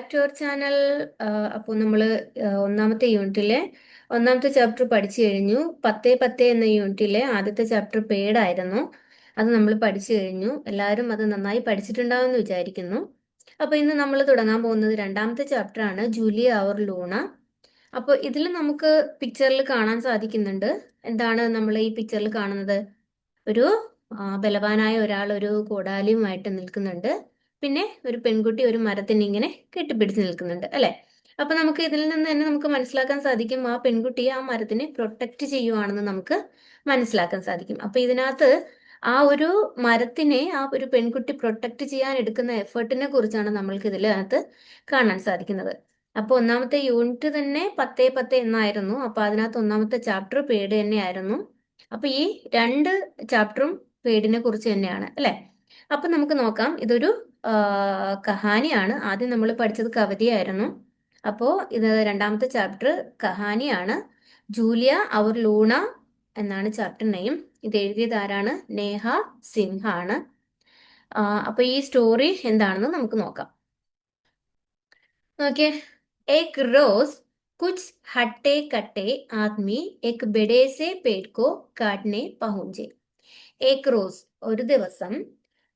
Back to our channel. അപ്പോൾ നമ്മൾ ഒന്നാമത്തെ യൂണിറ്റിലെ ഒന്നാമത്തെ ചാപ്റ്റർ പഠിച്ചു കഴിഞ്ഞു. 10 എന്ന യൂണിറ്റിലെ ആദ്യത്തെ ചാപ്റ്റർ പേടായിരുന്നു. അത് നമ്മൾ പഠിച്ചു കഴിഞ്ഞു. എല്ലാവരും അത് നന്നായി പഠിച്ചിട്ടുണ്ടാവുമെന്ന് വിചാരിക്കുന്നു. അപ്പോൾ ഇന്ന് നമ്മൾ തുടങ്ങാൻ പോകുന്നത് രണ്ടാമത്തെ ചാപ്റ്റർ ആണ്, ജൂലിയ അവർ ലൂണ. അപ്പോൾ ഇതിൽ നമുക്ക് പിക്ചറിൽ കാണാൻ സാധിക്കുന്നുണ്ട്. എന്താണ് നമ്മൾ ഈ പിക്ചറിൽ കാണുന്നത്? ഒരു ബലവാനായ ഒരാൾ ഒരു കോടാലിയുമായിട്ട് നിൽക്കുന്നുണ്ട്. പിന്നെ ഒരു പെൺകുട്ടി ഒരു മരത്തിന് ഇങ്ങനെ കെട്ടിപ്പിടിച്ച് നിൽക്കുന്നുണ്ട്, അല്ലെ? അപ്പൊ നമുക്ക് ഇതിൽ നിന്ന് തന്നെ നമുക്ക് മനസ്സിലാക്കാൻ സാധിക്കും, ആ പെൺകുട്ടിയെ ആ മരത്തിനെ പ്രൊട്ടക്ട് ചെയ്യുവാണെന്ന് നമുക്ക് മനസ്സിലാക്കാൻ സാധിക്കും. അപ്പൊ ഇതിനകത്ത് ആ ഒരു മരത്തിനെ ആ ഒരു പെൺകുട്ടി പ്രൊട്ടക്ട് ചെയ്യാൻ എടുക്കുന്ന എഫേർട്ടിനെ കുറിച്ചാണ് നമ്മൾക്ക് ഇതിനകത്ത് കാണാൻ സാധിക്കുന്നത്. അപ്പൊ ഒന്നാമത്തെ യൂണിറ്റ് തന്നെ 10 എന്നായിരുന്നു. അപ്പൊ അതിനകത്ത് ഒന്നാമത്തെ ചാപ്റ്റർ പേട് തന്നെയായിരുന്നു. അപ്പൊ ഈ രണ്ട് ചാപ്റ്ററും പേടിനെ കുറിച്ച് തന്നെയാണ്, അല്ലെ? അപ്പൊ നമുക്ക് നോക്കാം. ഇതൊരു കഹാനിയാണ്. ആദ്യം നമ്മൾ പഠിച്ചത് കവിതയായിരുന്നു. അപ്പോ ഇത് രണ്ടാമത്തെ ചാപ്റ്റർ കഹാനിയാണ്. ജൂലിയ അവർ ലൂണ എന്നാണ് ചാപ്റ്റർ നെയിം. ഇത് എഴുതിയത് ആരാണ്? നേഹ സിൻഹ ആണ്. അപ്പൊ ഈ സ്റ്റോറി എന്താണെന്ന് നമുക്ക് നോക്കാം. നോക്കിയേ. एक रोज कुछ हट्टे कट्टे आदमी एक बड़े से पेड़ को काटने पहुंचे. एक റോസ് ഒരു ദിവസം,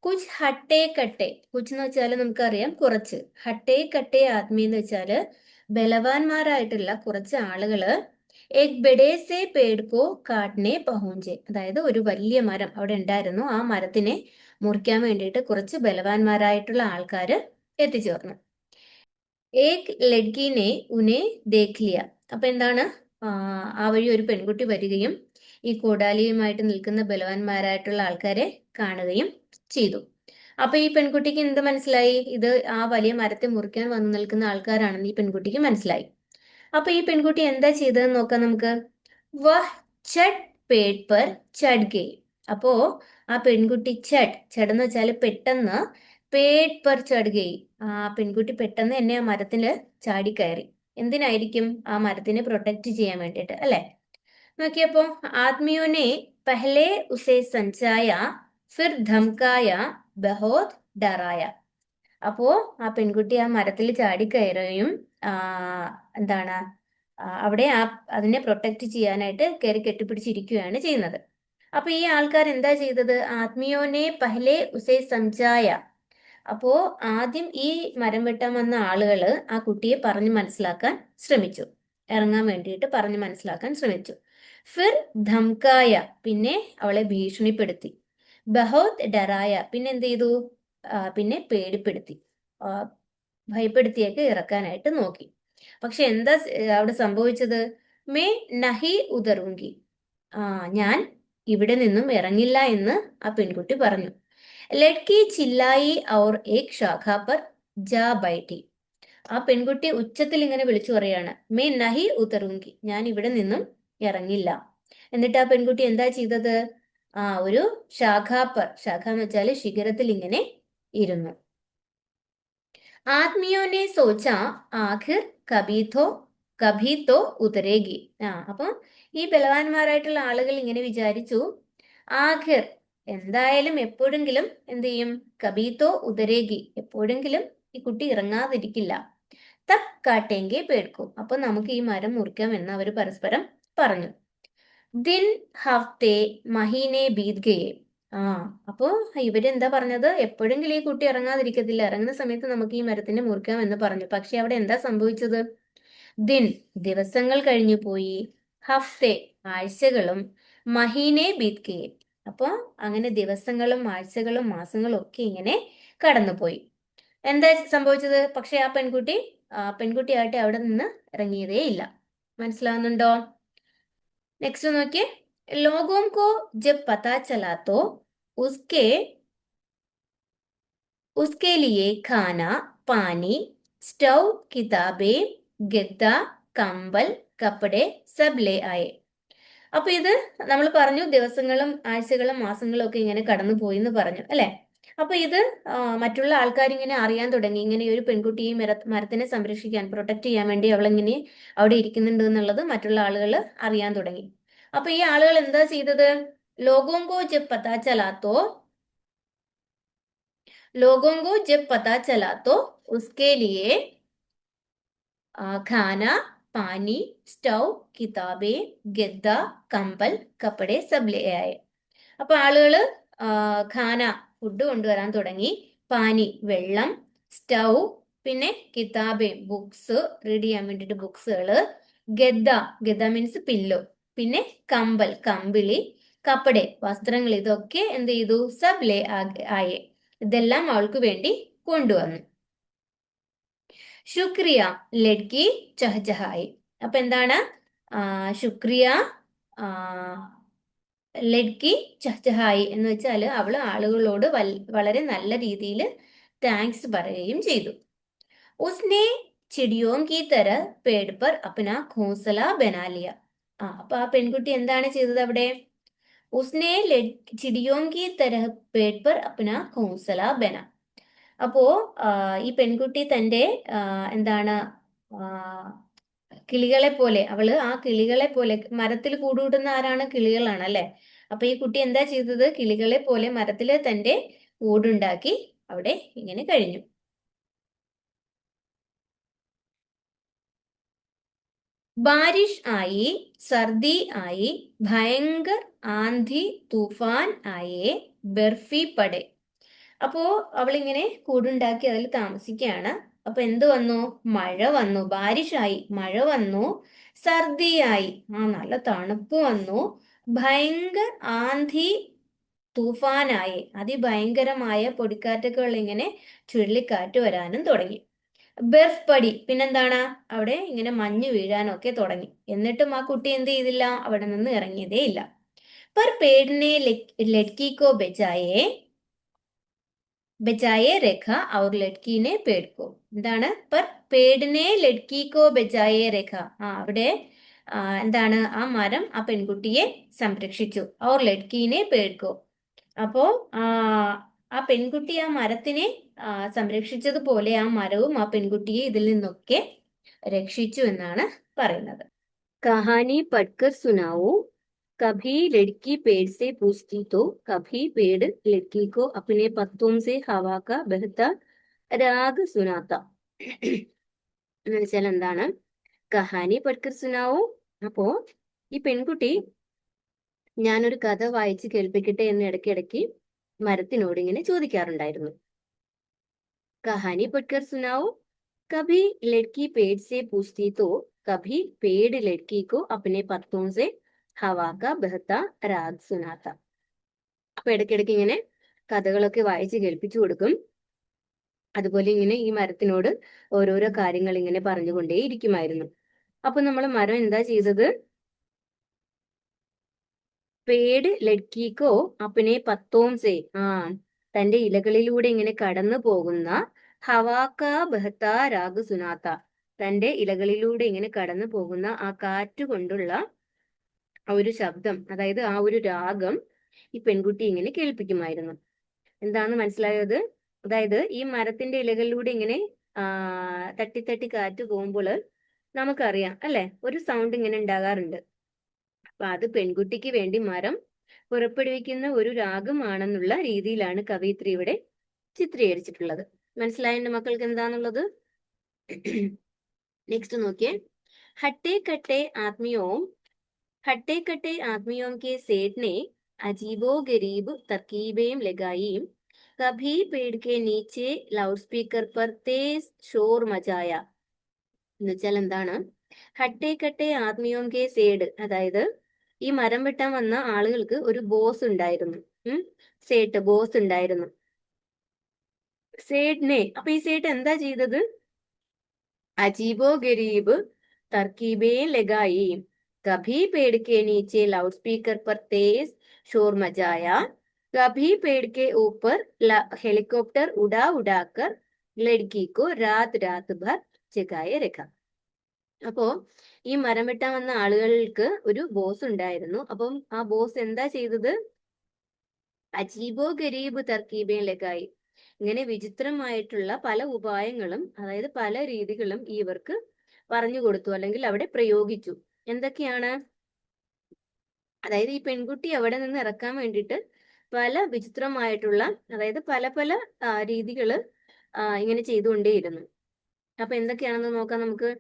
കുച്ച് ഹട്ടേ കട്ടെ, കുച്ച് എന്ന് വെച്ചാൽ നമുക്കറിയാം കുറച്ച്, ഹട്ടേ കട്ടെ ആദ്മി എന്ന് വെച്ചാല് ബലവാന്മാരായിട്ടുള്ള കുറച്ച് ആളുകള് ഏക് ബഡേ സേ പേട് കോ കാട്നെ പഹുഞ്ചെ, അതായത് ഒരു വലിയ മരം അവിടെ ഉണ്ടായിരുന്നു. ആ മരത്തിനെ മുറിക്കാൻ വേണ്ടിയിട്ട് കുറച്ച് ബലവാന്മാരായിട്ടുള്ള ആൾക്കാര് എത്തിച്ചേർന്നു. ഏക് ലഡ്കിനെ ഉനെ ദേഖ് ലിയ. അപ്പൊ എന്താണ്, ആ വഴി ഒരു പെൺകുട്ടി വരികയും ഈ കോടാലിയുമായിട്ട് നിൽക്കുന്ന ബലവാന്മാരായിട്ടുള്ള ആൾക്കാരെ കാണുകയും ചെയ്തു. അപ്പൊ ഈ പെൺകുട്ടിക്ക് എന്ത് മനസ്സിലായി? ഇത് ആ വലിയ മരത്തെ മുറിക്കാൻ വന്നു നിൽക്കുന്ന ആൾക്കാരാണെന്ന് ഈ പെൺകുട്ടിക്ക് മനസ്സിലായി. അപ്പൊ ഈ പെൺകുട്ടി എന്താ ചെയ്തതെന്ന് നോക്കാം നമുക്ക്. വഹ് ചട്ട് പേട് പർ ചട് ഗയി. അപ്പോ ആ പെൺകുട്ടി ചട് എന്ന് വെച്ചാല് പെട്ടെന്ന്, പേട് പർ ചട് ഗയി, ആ പെൺകുട്ടി പെട്ടെന്ന് തന്നെ ആ മരത്തില് ചാടിക്കയറി. എന്തിനായിരിക്കും? ആ മരത്തിനെ പ്രൊട്ടക്ട് ചെയ്യാൻ വേണ്ടിയിട്ട്, അല്ലെ? നോക്കിയപ്പോ ആദ്മിയോനെ പഹലെ ഉസേ സഞ്ചായ ഫിർ ധംകായ ബഹോത് ഡറായ. അപ്പോ ആ പെൺകുട്ടി ആ മരത്തിൽ ചാടിക്കയറുകയും ആ എന്താണ് അവിടെ അതിനെ പ്രൊട്ടക്ട് ചെയ്യാനായിട്ട് കയറി കെട്ടിപ്പിടിച്ചിരിക്കുകയാണ് ചെയ്യുന്നത്. അപ്പൊ ഈ ആൾക്കാർ എന്താ ചെയ്തത്? ആത്മീയോനെ പഹലെ ഉസേ സംജായ. അപ്പോ ആദ്യം ഈ മരം വെട്ടാൻ വന്ന ആളുകള് ആ കുട്ടിയെ പറഞ്ഞു മനസ്സിലാക്കാൻ ശ്രമിച്ചു, ഇറങ്ങാൻ വേണ്ടിയിട്ട് പറഞ്ഞു മനസ്സിലാക്കാൻ ശ്രമിച്ചു. ഫിർ ധംകായ, പിന്നെ അവളെ ഭീഷണിപ്പെടുത്തി. ബഹോത് ഡറായ, പിന്നെ എന്ത് ചെയ്തു? പിന്നെ പേടിപ്പെടുത്തി, ഭയപ്പെടുത്തിയൊക്കെ ഇറക്കാനായിട്ട് നോക്കി. പക്ഷെ എന്താ അവിടെ സംഭവിച്ചത്? മേ നഹി ഉതറുങ്കി, ഞാൻ ഇവിടെ നിന്നും ഇറങ്ങില്ല എന്ന് ആ പെൺകുട്ടി പറഞ്ഞു. ലഡ്കി ചില്ലായി ഔർ ഏക് ശാഖ പർ ജാ ബൈഠി. ആ പെൺകുട്ടി ഉച്ചത്തിൽ ഇങ്ങനെ വിളിച്ചു പറയാണ്, മേ നഹി ഉതറുങ്കി, ഞാൻ ഇവിടെ നിന്നും ഇറങ്ങില്ല. എന്നിട്ട് ആ പെൺകുട്ടി എന്താ ചെയ്തത്? ഒരു ശാഖാപ്പർ, ശാഖ എന്ന് വെച്ചാല് ശിഖരത്തിൽ ഇങ്ങനെ ഇരുന്നു. ആത്മീയോനെ സോച്ച ആഖിർ കബീതോ കബീതോ ഉതരേഗി. അപ്പൊ ഈ ബലവാന്മാരായിട്ടുള്ള ആളുകൾ ഇങ്ങനെ വിചാരിച്ചു, ആഖിർ, എന്തായാലും എപ്പോഴെങ്കിലും എന്ത് ചെയ്യും? കബീതോ ഉതരേഗി, എപ്പോഴെങ്കിലും ഈ കുട്ടി ഇറങ്ങാതിരിക്കില്ല. തബ് കാട്ടെങ്കി പേടിക്കും, അപ്പൊ നമുക്ക് ഈ മരം മുറിക്കാം എന്ന് അവർ പരസ്പരം പറഞ്ഞു. ദിൻ ഹഫ്തെ മഹീനെ ബീത് ഗയെ. അപ്പോ ഇവരെന്താ പറഞ്ഞത്? എപ്പോഴെങ്കിലും ഈ കുട്ടി ഇറങ്ങാതിരിക്കത്തില്ല, ഇറങ്ങുന്ന സമയത്ത് നമുക്ക് ഈ മരത്തിനെ മുറിക്കാം എന്ന് പറഞ്ഞു. പക്ഷെ അവിടെ എന്താ സംഭവിച്ചത്? ദിൻ, ദിവസങ്ങൾ കഴിഞ്ഞു പോയി. ഹഫ്തെ, ആഴ്ചകളും. മഹീനെ ബീത് ഗയെ, അപ്പോ അങ്ങനെ ദിവസങ്ങളും ആഴ്ചകളും മാസങ്ങളും ഒക്കെ ഇങ്ങനെ കടന്നുപോയി. എന്താ സംഭവിച്ചത്? പക്ഷെ ആ പെൺകുട്ടിയായിട്ട് അവിടെ നിന്ന് ഇറങ്ങിയതേ ഇല്ല. മനസ്സിലാവുന്നുണ്ടോ? നെക്സ്റ്റ് നോക്കിയേ. ലോഗോं को जब पता चला तो उसके उसके लिए खाना, पानी, स्टव, किताबें, गद्दा, കമ്പൽ, കപ്പടെ സബ് ലേ ആയേ. അപ്പൊ ഇത് നമ്മൾ പറഞ്ഞു, ദിവസങ്ങളും ആഴ്ചകളും മാസങ്ങളും ഒക്കെ ഇങ്ങനെ കടന്നു പോയി എന്ന് പറഞ്ഞു, അല്ലെ? അപ്പൊ ഇത് മറ്റുള്ള ആൾക്കാർ ഇങ്ങനെ അറിയാൻ തുടങ്ങി, ഇങ്ങനെ ഒരു പെൺകുട്ടി ഈ മരത്തിനെ സംരക്ഷിക്കാൻ, പ്രൊട്ടക്ട് ചെയ്യാൻ വേണ്ടി അവളിങ്ങനെ അവിടെ ഇരിക്കുന്നുണ്ട് എന്നുള്ളത് മറ്റുള്ള ആളുകൾ അറിയാൻ തുടങ്ങി. അപ്പൊ ഈ ആളുകൾ എന്താ ചെയ്തത്? ലോകോങ്കോ ജബ് പതാ ചലാത്തോ लोगों को जब पता चला तो उसके लिए ഖാന, പാനി, സ്റ്റൗ, കിതാബേ, ഗദ്ദ, കമ്പൽ, കപ്പടെ സബ് ലേ ആയെ. അപ്പൊ ആളുകള് ഖാന ഫുഡ് കൊണ്ടുവരാൻ തുടങ്ങി, പാനി വെള്ളം, സ്റ്റൗ, പിന്നെ കിതാബേ ബുക്സ്, റീഡ് ചെയ്യാൻ വേണ്ടിട്ട് ബുക്സുകള്, ഗദ്ദ, ഗദ്ദ മീൻസ് പില്ലോ, പിന്നെ കമ്പൽ കമ്പിളി, കപ്പടെ വസ്ത്രങ്ങൾ, ഇതൊക്കെ എന്ത് ചെയ്തു, സബ് ലേ ആയെ, ഇതെല്ലാം അവൾക്ക് വേണ്ടി കൊണ്ടുവന്നു. ശുക്രിയ ലഡ്കി ചഹചഹായി. അപ്പൊ എന്താണ് ശുക്രിയ ലഡ്കി ചഹചഹായി എന്ന് വെച്ചാൽ അവള് ആളുകളോട് വളരെ നല്ല രീതിയിൽ താങ്ക്സ് പറയുകയും ചെയ്തു. ഉസ്നെ ചിടിയോം കി തരഹ പേട് പർ അപ്ന ഘോംസല ബനാ ലിയ. അപ്പൊ ആ പെൺകുട്ടി എന്താണ് ചെയ്തത് അവിടെ? ഉസ്നെ ചിടിയോം കി തരഹ പേട് പർ അപ്ന ഘോംസല ബന. അപ്പോ ഈ പെൺകുട്ടി തന്റെ എന്താണ് കിളികളെ പോലെ, അവള് ആ കിളികളെ പോലെ, മരത്തിൽ കൂടുകൂട്ടുന്ന ആരാണ്? കിളികളാണ് അല്ലെ. അപ്പൊ ഈ കുട്ടി എന്താ ചെയ്തത്? കിളികളെ പോലെ മരത്തില് തന്റെ കൂടുണ്ടാക്കി അവിടെ ഇങ്ങനെ കഴിഞ്ഞു. ബാരിഷ് ആയി, സർദി ആയി, ഭയങ്കർ ആന്ധി തൂഫാൻ ആയേ, ബർഫി പടെ. അപ്പോ അവളിങ്ങനെ കൂടുണ്ടാക്കി അതിൽ താമസിക്കുകയാണ്. അപ്പൊ എന്ത് വന്നു? മഴ വന്നു, ബാരിഷായി, മഴ വന്നു, സർദിയായി, നല്ല തണുപ്പ് വന്നു, ഭയങ്കര ആന്ധി തൂഫാനായി, അതിഭയങ്കരമായ പൊടിക്കാറ്റുകൾ ഇങ്ങനെ ചുഴലിക്കാറ്റ് വരാനും തുടങ്ങി. ബർഫ് പടി, പിന്നെന്താണ്? അവിടെ ഇങ്ങനെ മഞ്ഞ് വീഴാനൊക്കെ തുടങ്ങി. എന്നിട്ടും ആ കുട്ടി എന്ത് ചെയ്തില്ല? അവിടെ നിന്ന് ഇറങ്ങിയതേ ഇല്ല. പർ പേടിനെ ലഡ്കിക്കോ ബെച്ചായേ ബെച്ചായെ രേഖ ഔർ ലഡ്കീനെ പേടിക്കോ. എന്താണ്? പർ പേടിനെ ലഡ്കിക്കോ ബെച്ചായെ രേഖ. അവിടെ എന്താണ്? ആ മരം ആ പെൺകുട്ടിയെ സംരക്ഷിച്ചു. ഔർ ലഡ്കീനെ പേടിക്കോ. അപ്പോ ആ പെൺകുട്ടി ആ മരത്തിനെ സംരക്ഷിച്ചതുപോലെ ആ മരവും ആ പെൺകുട്ടിയെ ഇതിൽ നിന്നൊക്കെ രക്ഷിച്ചു എന്നാണ് പറയുന്നത്. കഹാനി പഠ്കർ സുനാവൂ. कभी लड़की पेड़ से पूछती तो कभी पेड़ लड़की को अपने पत्तों से हवा का बहता राग सुनाता. എന്ന് വെച്ചാൽ എന്താണ്? കഹാനി പഠ്കർ സുനാവൂ. അപ്പോ ഈ പെൺകുട്ടി ഞാനൊരു കഥ വായിച്ച് കേൾപ്പിക്കട്ടെ എന്ന് ഇടയ്ക്കിടയ്ക്ക് മരത്തിനോട് ഇങ്ങനെ ചോദിക്കാറുണ്ടായിരുന്നു. കഹാനി പഠ്കർ സുനാവൂ. कभी लड़की पेड़ से पूछती तो कभी पेड़ लड़की को अपने पत्तों से हवा का बहता राग सुनाता. അപ്പൊ ഇടയ്ക്കിടയ്ക്ക് ഇങ്ങനെ കഥകളൊക്കെ വായിച്ച് കേൾപ്പിച്ചു കൊടുക്കും. അതുപോലെ ഇങ്ങനെ ഈ മരത്തിനോട് ഓരോരോ കാര്യങ്ങൾ ഇങ്ങനെ പറഞ്ഞുകൊണ്ടേ ഇരിക്കുമായിരുന്നു. അപ്പൊ നമ്മൾ മരം എന്താ ചെയ്തത്? പേട് ലഡ്കിക്കോ അപ്പനെ പത്തോം സേ, തന്റെ ഇലകളിലൂടെ ഇങ്ങനെ കടന്നു പോകുന്ന ഹവാക്ക ബഹത്ത രാഗ് സുനാത്ത, തന്റെ ഇലകളിലൂടെ ഇങ്ങനെ കടന്നു പോകുന്ന ആ കാറ്റ് കൊണ്ടുള്ള ആ ഒരു ശബ്ദം, അതായത് ആ ഒരു രാഗം ഈ പെൺകുട്ടി ഇങ്ങനെ കേൾപ്പിക്കുമായിരുന്നു. എന്താന്ന് മനസ്സിലായത്? അതായത് ഈ മരത്തിന്റെ ഇലകളിലൂടെ ഇങ്ങനെ തട്ടി തട്ടി കാറ്റ് പോകുമ്പോൾ നമുക്കറിയാം അല്ലെ, ഒരു സൗണ്ട് ഇങ്ങനെ ഉണ്ടാകാറുണ്ട്. അപ്പൊ അത് പെൺകുട്ടിക്ക് വേണ്ടി മരം പുറപ്പെടുവിക്കുന്ന ഒരു രാഗമാണെന്നുള്ള രീതിയിലാണ് കവയിത്രി ഇവിടെ ചിത്രീകരിച്ചിട്ടുള്ളത്. മനസ്സിലായ എന്റെ മക്കൾക്ക് എന്താന്നുള്ളത്? നെക്സ്റ്റ് നോക്കിയേ. ഹട്ടേ കട്ടെ ആത്മിയോं के सेठ ने अजीबो गरीब तरकीबें लगाई. कभी पेड़ के नीचे लाउडस्पीकर पर तेज शोर मचाया. എന്ന് വെച്ചാൽ എന്താണ്? ഹട്ടേ കട്ടെ ആത്മിയോം കെ സേഡ്, അതായത് ഈ മരം വെട്ടാൻ വന്ന ആളുകൾക്ക് ഒരു ബോസ് ഉണ്ടായിരുന്നു. സേട്ട്, ബോസ് ഉണ്ടായിരുന്നു. സേഡിനെ, അപ്പൊ ഈ സേട്ട് എന്താ ചെയ്തത്? അജീബോ ഗരീബ് तरकीबें लगाई. कभी पेड़ के नीचे लाउडस्पीकर पर तेज शोर मचाया. कभी पेड़ के ऊपर हेलीकॉप्टर उड़ा उड़ाकर लड़की को रात रात भर जगाए रखा. അപ്പോ ഈ മരം വെട്ടാൻ വന്ന ആളുകൾക്ക് ഒരു ബോസ് ഉണ്ടായിരുന്നു. അപ്പം ആ ബോസ് എന്താ ചെയ്തത്? അജീബോ ഗരീബ് തർക്കീബേൻ ലഗായി. ഇങ്ങനെ വിചിത്രമായിട്ടുള്ള പല ഉപായങ്ങളും, അതായത് പല രീതികളും ഇവർക്ക് പറഞ്ഞു കൊടുത്തു, അല്ലെങ്കിൽ അവിടെ പ്രയോഗിച്ചു. എന്തൊക്കെയാണ്? അതായത് ഈ പെൺകുട്ടി അവിടെ നിന്ന് ഇറക്കാൻ വേണ്ടിയിട്ട് പല വിചിത്രമായിട്ടുള്ള, അതായത് പല പല രീതികള് ഇങ്ങനെ ചെയ്തുകൊണ്ടേയിരുന്നു. അപ്പൊ എന്തൊക്കെയാണെന്ന് നോക്കാം നമുക്ക്.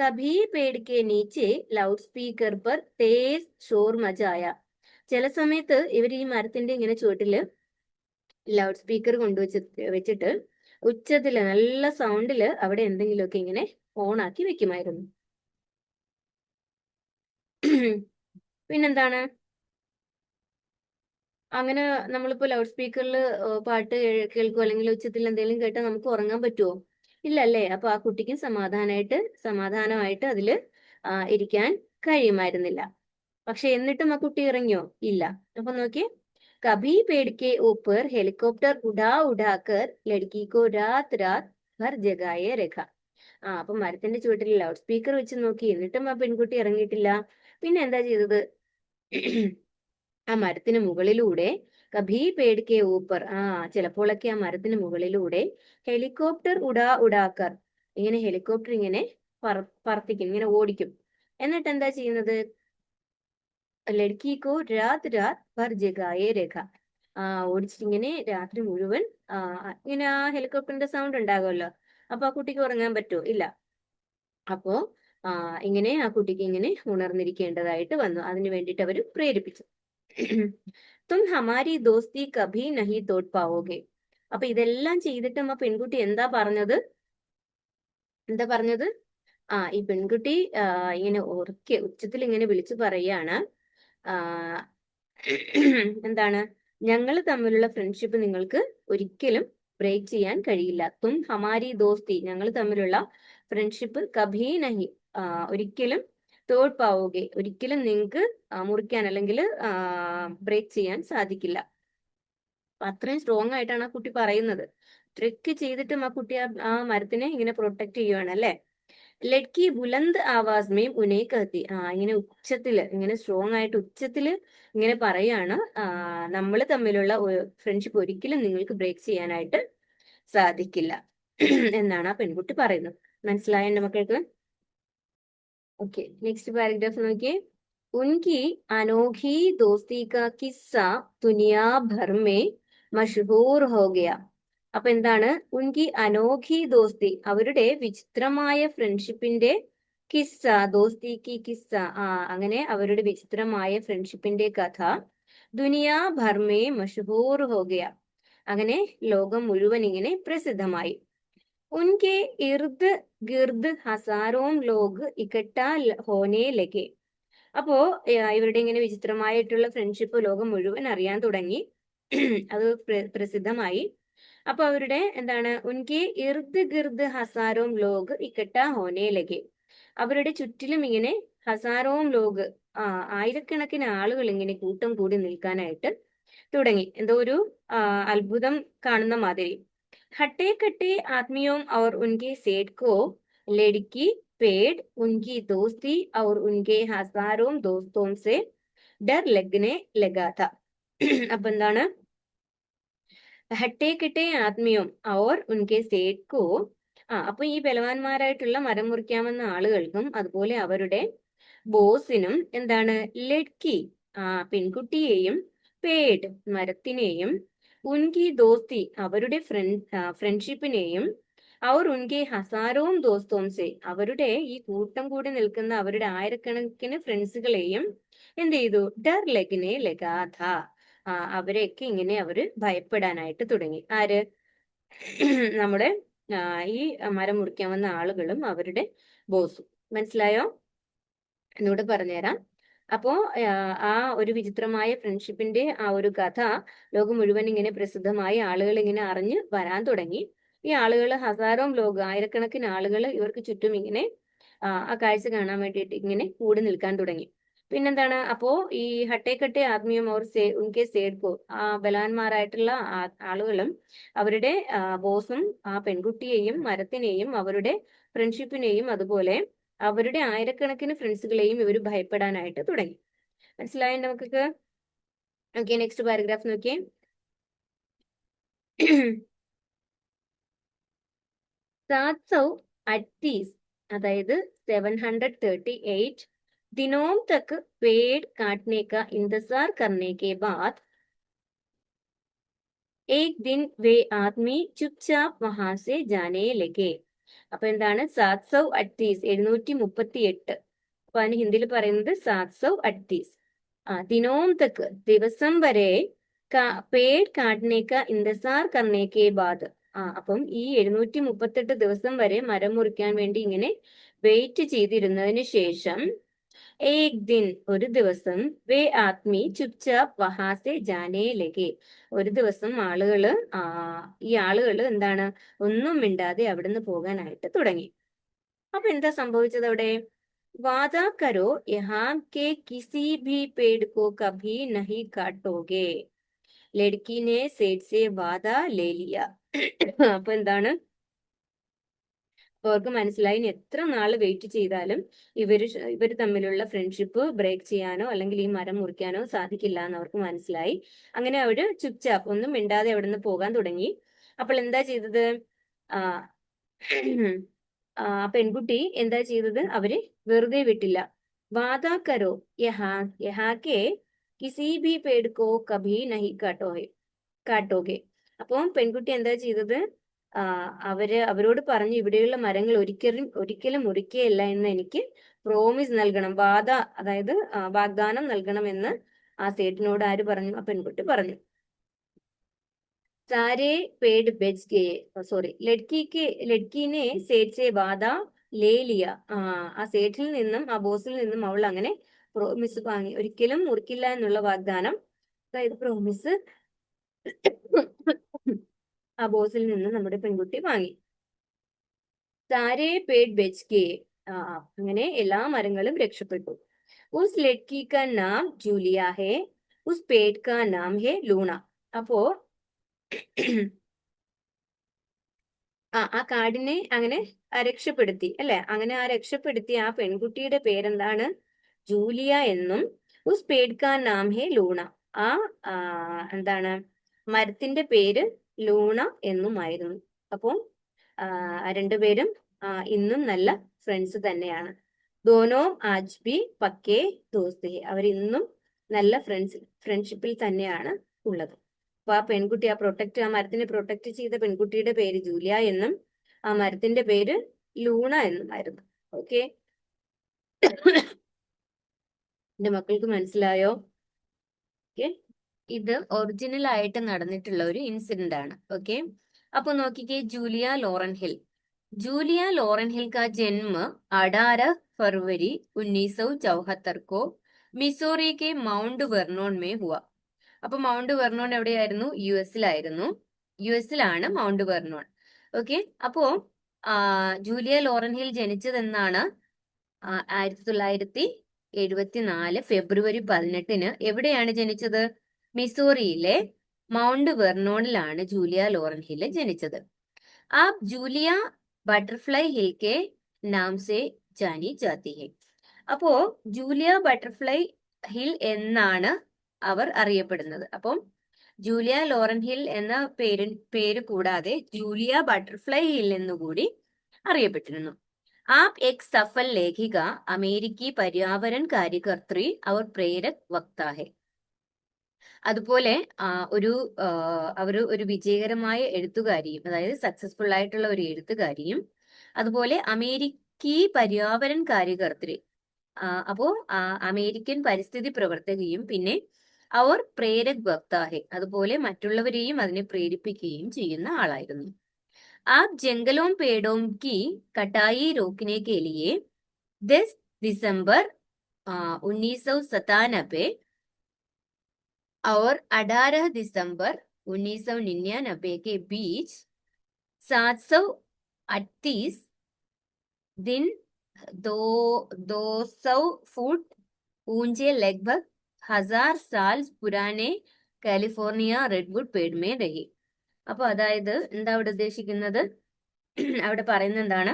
Kabhi Ped K നീച്ചെ loud speaker പർ തേസ് ഷോർ മജായ. ചില സമയത്ത് ഇവർ ഈ മരത്തിന്റെ ഇങ്ങനെ ചുവട്ടില് ലൗഡ് സ്പീക്കർ വെച്ചിട്ട് ഉച്ചത്തില് നല്ല സൗണ്ടില് അവിടെ എന്തെങ്കിലുമൊക്കെ ഇങ്ങനെ ഓണാക്കി വെക്കുമായിരുന്നു. പിന്നെന്താണ്, അങ്ങനെ നമ്മളിപ്പോ ലൗഡ് സ്പീക്കറിൽ പാട്ട് കേൾക്കുമോ അല്ലെങ്കിൽ ഉച്ചത്തിൽ എന്തെങ്കിലും കേട്ടാൽ നമുക്ക് ഉറങ്ങാൻ പറ്റുമോ? ഇല്ല അല്ലേ? അപ്പൊ ആ കുട്ടിക്ക് സമാധാനമായിട്ട് അതില് ഇരിക്കാൻ കഴിയുമായിരുന്നില്ല. പക്ഷെ എന്നിട്ടും ആ കുട്ടി ഇറങ്ങിയോ? ഇല്ല. അപ്പൊ നോക്കിയേ, കഭി പേടിക്കെ ഊപ്പർ ഹെലികോപ്റ്റർ ഉഡാക്കർ ലഡ്കിക്കോ രാത് രാത് ഹർ ജഗായെ രഖ. അപ്പൊ മരത്തിന്റെ ചുവട്ടിൽ ലൗഡ് സ്പീക്കർ വെച്ച് നോക്കി, എന്നിട്ടും ആ പെൺകുട്ടി ഇറങ്ങിയിട്ടില്ല. പിന്നെ എന്താ ചെയ്തത്? ആ മരത്തിന് മുകളിലൂടെ കഭി പേട് കെ ഊപ്പർ, ചിലപ്പോഴൊക്കെ ആ മരത്തിന് മുകളിലൂടെ ഹെലികോപ്റ്റർ ഉഡാക്കർ, ഇങ്ങനെ ഹെലികോപ്റ്റർ ഇങ്ങനെ പറത്തിക്കും, ഇങ്ങനെ ഓടിക്കും. എന്നിട്ട് എന്താ ചെയ്യുന്നത്? ലഡ്കിക്കോ രാത് രാത് ഭർ ജഗായെ രഖ. ഓടിച്ചിട്ട് ഇങ്ങനെ രാത്രി മുഴുവൻ ഇങ്ങനെ ആ ഹെലികോപ്റ്ററിന്റെ സൗണ്ട് ഉണ്ടാകുമല്ലോ. അപ്പൊ ആ കുട്ടിക്ക് ഉറങ്ങാൻ പറ്റുമോ? ഇല്ല. അപ്പോ ഇങ്ങനെ ആ കുട്ടിക്ക് ഇങ്ങനെ ഉണർന്നിരിക്കേണ്ടതായിട്ട് വന്നു. അതിനു വേണ്ടിയിട്ട് അവർ പ്രേരിപ്പിച്ചു. തും ഹമാരി ദോസ്തി കഭി നഹി തോട് പാവോഗെ. അപ്പൊ ഇതെല്ലാം ചെയ്തിട്ടും ആ പെൺകുട്ടി എന്താ പറഞ്ഞത്? ഈ പെൺകുട്ടി ഇങ്ങനെ ഉച്ചത്തിൽ ഇങ്ങനെ വിളിച്ചു പറയാണ്, എന്താണ്, ഞങ്ങൾ തമ്മിലുള്ള ഫ്രണ്ട്ഷിപ്പ് നിങ്ങൾക്ക് ഒരിക്കലും ബ്രേക്ക് ചെയ്യാൻ കഴിയില്ല. തും ഹമാരി ദോസ്തി, ഞങ്ങൾ തമ്മിലുള്ള ഫ്രണ്ട്ഷിപ്പ് കഭി നഹി, ഒരിക്കലും തോട് പാവോഗെ, ഒരിക്കലും നിങ്ങൾക്ക് മുറിക്കാൻ അല്ലെങ്കിൽ ബ്രേക്ക് ചെയ്യാൻ സാധിക്കില്ല. അത്രയും സ്ട്രോങ് ആയിട്ടാണ് ആ കുട്ടി പറയുന്നത്. ട്രിക്ക് ചെയ്തിട്ടും ആ കുട്ടി ആ മരത്തിനെ ഇങ്ങനെ പ്രൊട്ടക്ട് ചെയ്യുവാണ് അല്ലെ. ലഡ്കി ബുലന്ത് ആവാസ് മേം ഉനേ കഹത്തി, ഇങ്ങനെ ഉച്ചത്തില്, ഇങ്ങനെ സ്ട്രോങ് ആയിട്ട് ഉച്ചത്തില് ഇങ്ങനെ പറയാണ്, നമ്മൾ തമ്മിലുള്ള ഫ്രണ്ട്ഷിപ്പ് ഒരിക്കലും നിങ്ങൾക്ക് ബ്രേക്ക് ചെയ്യാനായിട്ട് സാധിക്കില്ല എന്നാണ് ആ പെൺകുട്ടി പറയുന്നത്. മനസ്സിലായ എന്റെ മക്കൾക്ക്? ओके, नेक्स्ट पैराग्राफ നോക്കിയേ. उनकी अनोखी दोस्ती का किस्सा दुनिया भर में मशहूर हो गया. അപ്പൊ എന്താണ്? ഉൻകി അനോഖി ദോസ്തി, അവരുടെ വിചിത്രമായ ഫ്രണ്ട്ഷിപ്പിന്റെ കിസ്സ, ദോസ്തി കി കിസ്സ, അങ്ങനെ അവരുടെ വിചിത്രമായ ഫ്രണ്ട്ഷിപ്പിന്റെ കഥ ദുനിയാ ഭർമേ മഷഹൂർ ഹോ ഗയ, അങ്ങനെ ലോകം മുഴുവൻ ഇങ്ങനെ പ്രസിദ്ധമായി. ഉൻകെ ഇർദ് ഗിർദ് ഹസാരോം ലോഗ് ഇക്കട്ടാ ഹോനെ ലഗെ. അപ്പോ ഇവരുടെ ഇങ്ങനെ വിചിത്രമായിട്ടുള്ള ഫ്രണ്ട്ഷിപ്പ് ലോകം മുഴുവൻ അറിയാൻ തുടങ്ങി. അത് പ്രസിദ്ധമായി. അപ്പൊ അവരുടെ എന്താണ്? ഉൻകെ ഇർദ് ഗിർദ് ഹസാരോം ലോഗ് ഇക്കട്ടാ ഹോനെ ലഗെ, അവരുടെ ചുറ്റിലും ഇങ്ങനെ ഹസാരോം ലോഗ്, ആയിരക്കണക്കിന് ആളുകൾ ഇങ്ങനെ കൂട്ടം കൂടി നിൽക്കാനായിട്ട് തുടങ്ങി. എന്തോ ഒരു അത്ഭുതം കാണുന്ന മാതിരി. हट्टे कट्टे आदमियों और उनके सेठ को लड़की पेड़ उनकी दोस्ती और उनके हजारों दोस्तों से डर लगने लगा था. അപ്പൊ എന്താണ്? ഹട്ടേ കിട്ടേ ആത്മീയം അവർ ഉൻകെ സേഠ് കോ, അപ്പൊ ഈ ബലവാന്മാരായിട്ടുള്ള മരം മുറിക്കാമെന്ന ആളുകൾക്കും അതുപോലെ അവരുടെ ബോസിനും എന്താണ്? ലഡ്കി, പെൺകുട്ടിയെയും, പേട് മരത്തിനെയും, ഉൻകി ദോസ്തി അവരുടെ ഫ്രണ്ട്ഷിപ്പിനെയും, അവർ ഉൻകെ ഹസാരോം ദോസ്തോംസെ അവരുടെ ഈ കൂട്ടം കൂടി നിൽക്കുന്ന അവരുടെ ആയിരക്കണക്കിന് ഫ്രണ്ട്സുകളെയും എന്ത് ചെയ്തു? ഡർ ലഗ്നെ ലഗാഥ, അവരെയൊക്കെ ഇങ്ങനെ അവര് ഭയപ്പെടാനായിട്ട് തുടങ്ങി. ആര്? നമ്മുടെ ഈ മരം മുറിക്കാൻ വന്ന ആളുകളും അവരുടെ ബോസും. മനസ്സിലായോ? എന്നൂടെ പറഞ്ഞുതരാം. അപ്പോ ആ ഒരു വിചിത്രമായ ഫ്രണ്ട്ഷിപ്പിന്റെ ആ ഒരു കഥ ലോകം മുഴുവൻ ഇങ്ങനെ പ്രസിദ്ധമായി, ആളുകൾ ഇങ്ങനെ അറിഞ്ഞ് വരാൻ തുടങ്ങി. ഈ ആളുകൾ ഹസാരോം ലോക, ആയിരക്കണക്കിന് ആളുകൾ ഇവർക്ക് ചുറ്റും ഇങ്ങനെ ആ കാഴ്ച കാണാൻ വേണ്ടിയിട്ട് ഇങ്ങനെ കൂടി നിൽക്കാൻ തുടങ്ങി. പിന്നെന്താണ്? അപ്പോ ഈ ഹട്ടേക്കട്ടെ ആത്മീയം അവർ ഉൻകെ സേഡ്കോ, ആ ബലാന്മാരായിട്ടുള്ള ആളുകളും അവരുടെ ബോസും ആ പെൺകുട്ടിയെയും മരത്തിനെയും അവരുടെ ഫ്രണ്ട്ഷിപ്പിനെയും അതുപോലെ അവരുടെ ആയിരക്കണക്കിന് ഫ്രണ്ട്സുകളെയും ഇവർ ഭയപ്പെടാനായിട്ട് തുടങ്ങി. മനസ്സിലായോ നമുക്കൊക്കെ? ഓക്കെ, നെക്സ്റ്റ് പാരഗ്രാഫ് നോക്കിയേ. 738, അതായത് 738 दिनों तक पेड़ काटने का इंतजार करने के बाद एक दिन वे आदमी चुपचाप वहां से जाने लगे. അപ്പൊ എന്താണ് 738, 738. അപ്പൊ അതിന് ഹിന്ദിയിൽ പറയുന്നത് 738. ദിനോം തക്ക്, ദിവസം വരെ പേട് കാട്ടനെ കാ ഇന്തസാർ കർനെ കെ ബാദ്. അപ്പം ഈ 738 ദിവസം വരെ മരം മുറിക്കാൻ വേണ്ടി ഇങ്ങനെ വെയിറ്റ് ചെയ്തിരുന്നതിന് ശേഷം ഏക് ദിൻ, ഒരു ദിവസം, വേ ആത്മി ചുപ്ചാപ് വഹാസെ ജാനേ ലഗെ, ഒരു ദിവസം ഈ ആളുകള് എന്താണ്, ഒന്നും മിണ്ടാതെ അവിടുന്ന് പോകാനായിട്ട് തുടങ്ങി. അപ്പൊ എന്താ സംഭവിച്ചത് അവിടെ? വാദാ കരോ യഹാ കെ കിസി ഭി പേട് കോ കഭി നഹി കാട്ടോगे, ലഡ്കിനെ സേഠ് സെ വാദാ ലേ ലിയ. അപ്പൊ എന്താണ്, അവർക്ക് മനസ്സിലായി ഇനി എത്ര നാള് വെയിറ്റ് ചെയ്താലും ഇവര് തമ്മിലുള്ള ഫ്രണ്ട്ഷിപ്പ് ബ്രേക്ക് ചെയ്യാനോ അല്ലെങ്കിൽ ഈ മരം മുറിക്കാനോ സാധിക്കില്ല എന്ന് അവർക്ക് മനസ്സിലായി. അങ്ങനെ അവര് ചുപ്ചാപ്പ് ഒന്നും മിണ്ടാതെ അവിടെ നിന്ന് പോകാൻ തുടങ്ങി. അപ്പോൾ എന്താ ചെയ്തത്? ആ പെൺകുട്ടി എന്താ ചെയ്തത്? അവര് വെറുതെ വിട്ടില്ല. വാദാ കരോ യഹാക്കെ കിസി ഭി പേട് കോ കഭി നഹി കാട്ടോगे. അപ്പം പെൺകുട്ടി എന്താ ചെയ്തത്? അവരോട് പറഞ്ഞു, ഇവിടെയുള്ള മരങ്ങൾ ഒരിക്കലും മുറിക്കുകയില്ല എന്ന് എനിക്ക് പ്രോമിസ് നൽകണം, അതായത് വാഗ്ദാനം നൽകണമെന്ന് ആ സേട്ടിനോട് ആര് പറഞ്ഞു? ആ പെൺകുട്ടി പറഞ്ഞു. സാരേ പേട് ബെച്ച് ഗയെ, സോറി, ലഡ്കിനെ സേഠ് സെ വാദ ലേ ലിയ. ആ സേഠിൽ നിന്നും, ആ ബോസിൽ നിന്നും അവൾ അങ്ങനെ പ്രോമിസ് വാങ്ങി, ഒരിക്കലും മുറിക്കില്ല എന്നുള്ള വാഗ്ദാനം, അതായത് പ്രോമിസ് ആ ബോസിൽ നിന്ന് നമ്മുടെ പെൺകുട്ടി വാങ്ങി. സാരേ പേട് ബെച്ച് ഗയെ, അങ്ങനെ എല്ലാ മരങ്ങളും രക്ഷപ്പെട്ടു. ഉസ് ലഡ്കി കാ നാം ജൂലിയ ഹേ, ഉസ് പേട് കാ നാം ഹേ ലൂണ. അപ്പോ ആ കാടിനെ അങ്ങനെ രക്ഷപ്പെടുത്തി അല്ലെ. അങ്ങനെ രക്ഷപ്പെടുത്തിയ ആ പെൺകുട്ടിയുടെ പേരെന്താണ്? ജൂലിയ എന്നും, ഉസ് പേട് കാ നാം ഹേ ലൂണ, ആ എന്താണ്, മരത്തിന്റെ പേര് ലൂണ എന്നുമായിരുന്നു. അപ്പം രണ്ടുപേരും ഇന്നും നല്ല ഫ്രണ്ട്സ് തന്നെയാണ്. ദോനോ ആജ് ബി പക്കേ ദോസ്ത് ഹേ, അവരിന്നും നല്ല ഫ്രണ്ട്ഷിപ്പിൽ തന്നെയാണ് ഉള്ളത്. അപ്പൊ ആ പെൺകുട്ടി, ആ മരത്തിനെ പ്രൊട്ടക്ട് ചെയ്ത പെൺകുട്ടിയുടെ പേര് ജൂലിയ എന്നും ആ മരത്തിന്റെ പേര് ലൂണ എന്നുമായിരുന്നു. ഓക്കെ, എന്റെ മക്കൾക്ക് മനസ്സിലായോ? ഓക്കെ, ഇത് ഒറിജിനൽ ആയിട്ട് നടന്നിട്ടുള്ള ഒരു ഇൻസിഡന്റ് ആണ്. ഓക്കെ, അപ്പൊ നോക്കിക്കേ, जूलिया लॉरेन हिल का जन्म 18 फरवरी 1974 को മിസോറി കെ മൗണ്ട് വെർണോൺ മേ ഹുവ. അപ്പൊ മൗണ്ട് വെർണോൺ എവിടെയായിരുന്നു? യു എസിലാണ് മൗണ്ട് വെർണോൺ. ഓക്കെ, അപ്പോ ജൂലിയ ലോറൻ ഹിൽ ജനിച്ചത് എന്നാണ്? 1974 ഫെബ്രുവരി 18-ന്. എവിടെയാണ് ജനിച്ചത്? മിസോറിയിലെ മൗണ്ട് വെർണോണിലാണ് ജൂലിയ ലോറൻ ഹിൽ ജനിച്ചത്. ജൂലിയ ബട്ടർഫ്ലൈ ഹിൽ കെ നാം സെ ജാനി ജാതി ഹെ. അപ്പോ ജൂലിയ ബട്ടർഫ്ലൈ ഹിൽ എന്നാണ് അവർ അറിയപ്പെടുന്നത്. അപ്പം ജൂലിയ ലോറൻ ഹിൽ എന്ന പേര് കൂടാതെ ജൂലിയ ബട്ടർഫ്ലൈ ഹിൽ എന്നുകൂടി അറിയപ്പെട്ടിരുന്നു. आप एक सफल लेखिका, अमेरिकी पर्यावरण कार्यकर्त्री और प्रेरक वक्ता है. അതുപോലെ ഒരു വിജയകരമായ എഴുത്തുകാരിയും, അതായത് സക്സസ്ഫുൾ ആയിട്ടുള്ള ഒരു എഴുത്തുകാരിയും, അതുപോലെ അമേരിക്കി പര്യാവരൺ കാര്യകർത്തൃ, അപ്പോ അമേരിക്കൻ പരിസ്ഥിതി പ്രവർത്തകയും, പിന്നെ അവർ പ്രേരക് വക്താഹെ, അതുപോലെ മറ്റുള്ളവരെയും അതിനെ പ്രേരിപ്പിക്കുകയും ചെയ്യുന്ന ആളായിരുന്നു. आप जंगलों पेड़ों की कटाई रोकने के लिए 10 दिसंबर 1997 और 18 दिसंबर 1999 के बीच 738 दिन 200 फुट ऊंचे लगभग 1000 साल पुराने കാലിഫോർണിയ റെഡ്വുഡ് പേഡ് മേ രഹി. അപ്പൊ അതായത് എന്താ അവിടെ ഉദ്ദേശിക്കുന്നത്? അവിടെ പറയുന്നത് എന്താണ്?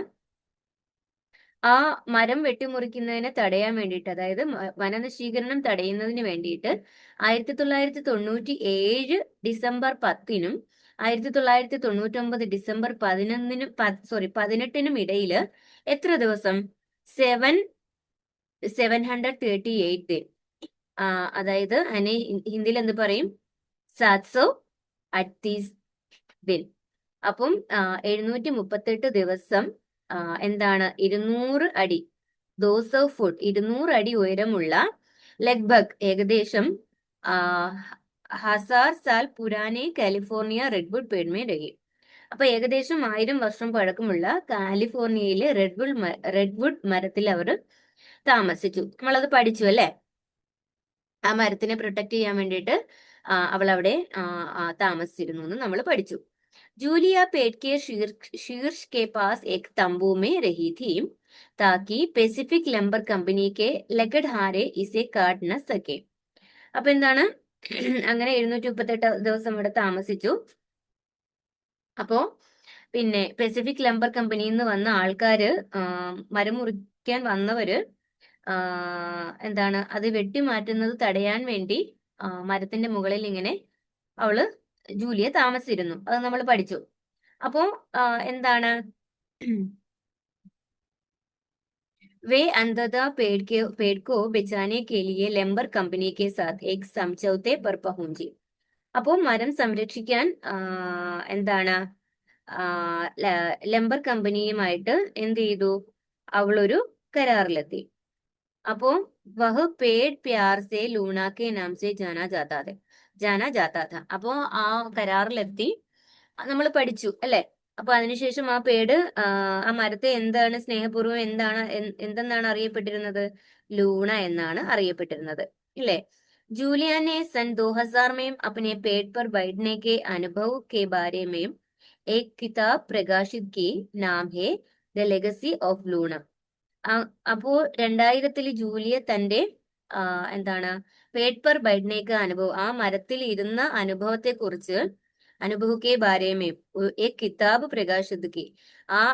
ആ മരം വെട്ടിമുറിക്കുന്നതിനെ തടയാൻ വേണ്ടിയിട്ട്, അതായത് വനനശീകരണം തടയുന്നതിന് വേണ്ടിയിട്ട് 1997 ഡിസംബർ 10-നും 1999 ഡിസംബർ 18-നും ഇടയില് എത്ര ദിവസം? 738 അതായത് അതിനെ ഹിന്ദിയിൽ എന്ത് പറയും? 738 ദിൻ. അപ്പം 738 ദിവസം എന്താണ് 200 അടി, 200 ഫുട്ട് 200 അടി ഉയരമുള്ള ലഗ്ഭഗ് ഏകദേശം 1000 സാൽ പുരാനെ കാലിഫോർണിയ റെഡ്വുഡ് പേട് മേ രഹി. അപ്പൊ ഏകദേശം 1000 വർഷം പഴക്കമുള്ള കാലിഫോർണിയയിലെ റെഡ്വുഡ് മരത്തിൽ അവർ താമസിച്ചു. നമ്മളത് പഠിച്ചു അല്ലെ? ആ മരത്തിനെ പ്രൊട്ടക്ട് ചെയ്യാൻ വേണ്ടിയിട്ട് അവൾ അവിടെ താമസിച്ചിരുന്നു എന്ന് നമ്മൾ പഠിച്ചു. जूलिया पेड़ के शीर्ष के पास एक तंबू में रही थी ताकि पेसिफिक लंबर कंपनी के ലഗഡ്ഹാരെ ഇസെ കാട്ട് ന സക്കെ. അപ്പൊ എന്താണ്, അങ്ങനെ 738 ദിവസം ഇവിടെ താമസിച്ചു. അപ്പോ പിന്നെ പെസിഫിക് ലംബർ കമ്പനിയിൽ നിന്ന് വന്ന ആൾക്കാര് മരം മുറിക്കാൻ വന്നവര് എന്താണ് അത് വെട്ടിമാറ്റുന്നത് തടയാൻ വേണ്ടി മരത്തിന്റെ മുകളിൽ ഇങ്ങനെ അവള് ജൂലിയ താമസിച്ചിരുന്നു. അത് നമ്മൾ പഠിച്ചു. അപ്പോ എന്താണ്, वे अंततः पेड़ को बचाने के लिए लंबर कंपनी के साथ एक समझौते पर पहुंची. അപ്പോൾ മരം സംരക്ഷിക്കാൻ എന്താണ് ലംബർ കമ്പനിയുമായിട്ട് എന്ത് ചെയ്തു, അവളൊരു കരാറിലെത്തി. അപ്പോ വഹ് പേഡ് പ്യാർ സെ ലൂണ കെ നാം സെ ജാനാ ജാതാ ഥ. അപ്പോ ആ കരാറിലെത്തി നമ്മൾ പഠിച്ചു അല്ലെ? അപ്പൊ അതിനുശേഷം ആ പേട് ആ മരത്തെ എന്താണ് സ്നേഹപൂർവ്വം എന്തെന്നാണ് അറിയപ്പെട്ടിരുന്നത്? ലൂണ എന്നാണ് അറിയപ്പെട്ടിരുന്നത് ഇല്ലേ? जूलिया ने सन 2000 में अपने पेट पर बैठने के अनुभव के बारे में एक किताब प्रकाशित की. नाम है द लेगसी ഓഫ് ലൂണ. അപ്പോ 2000 ജൂലിയ തന്റെ എന്താണ് പേട്ട് പർ ബൈഠ്നേക്ക് അനുഭവം, ആ മരത്തിൽ ഇരുന്ന അനുഭവത്തെ കുറിച്ച് അനുഭവക്കെ ബാരേമേ ഏക് കിതാബ് പ്രകാശിത് കി,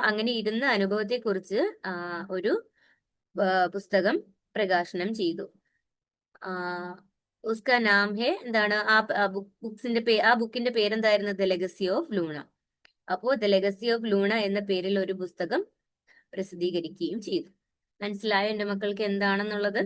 അങ്ങനെ ഇരുന്ന അനുഭവത്തെ കുറിച്ച് ഒരു പുസ്തകം പ്രകാശനം ചെയ്തു. ഉസ്കാ നാം ഹെ എന്താണ് ആ ബുക്കിന്റെ പേരെന്തായിരുന്നു? The legacy of Luna. അപ്പോ ദ ലെഗസി ഓഫ് ലൂണ എന്ന പേരിൽ ഒരു പുസ്തകം പ്രസിദ്ധീകരിക്കുകയും ചെയ്തു. മനസ്സിലായോ എന്റെ മക്കൾക്ക് എന്താണെന്നുള്ളത്?